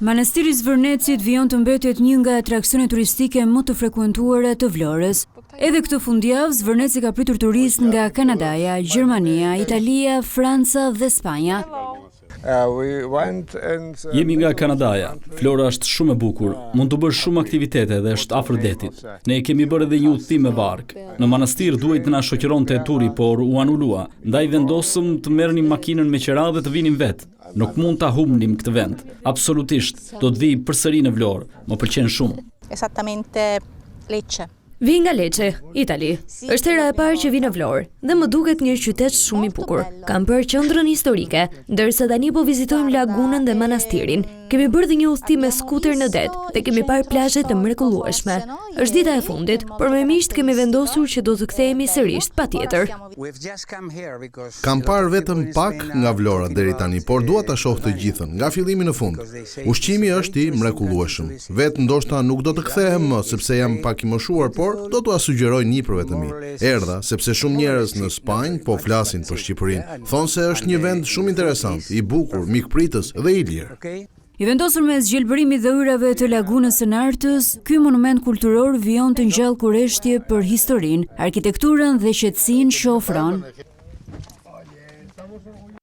Manastiri i Zvërnecit vijon të mbetet një nga atraksionet turistike më të frekuentuara të Vlorës. Edhe këtë fundjavë, Zvërneci ka pritur turistë nga Kanadaja, Gjermania, Italia, Franca dhe Spanja. Jemi nga Kanadaja. Vlora është shumë e bukur, mund të bësh shumë aktivitete dhe është afër detit. Ne kemi bërë edhe një udhëtim me bark. Në manastir duhet të na shoqëronte turi, por u anulua. Ndaj vendosëm të merrnim makinën me qira dhe të vinim vetë. Nuk mund ta humbnim këtë vend. Absolutisht, do të vi përsëri në Vlorë. Më pëlqen shumë. Esattamente Lecce. Vi nga Lecce, Itali. Është hera e parë që vi në Vlorë dhe më duket një qytet shumë i bukur. Kam bërë qendrën historike, ndërsa tani po vizitojmë lagunën dhe manastirin. Kemi bërë dhe një udhëtim me skuter në det dhe kemi parë plazhe të mrekullueshme. Është dita e fundit, por me miqt kemi vendosur që do të kthehemi sërish patjetër. Kam parë vetëm pak nga Vlora deri tani, por dua ta shoh të gjithën, nga fillimi në fund. Ushqimi është i mrekullueshëm. Vetë ndoshta nuk do të kthehem më sepse jam pak i moshuar, por do t'ua sugjeroj niprëve të mi. Erdha sepse shumë njerëz në Spanjë po flasin për Shqipërinë. Thonë se është një vend shumë interesant, i bukur, mikpritës dhe i lirë. I vendosur me zgjelbërimit dhe yrave të lagunës së Nartës, ky monument kulturor vijon të ngjall kurreshtje për historinë, arkitekturën dhe qetësinë që ofron.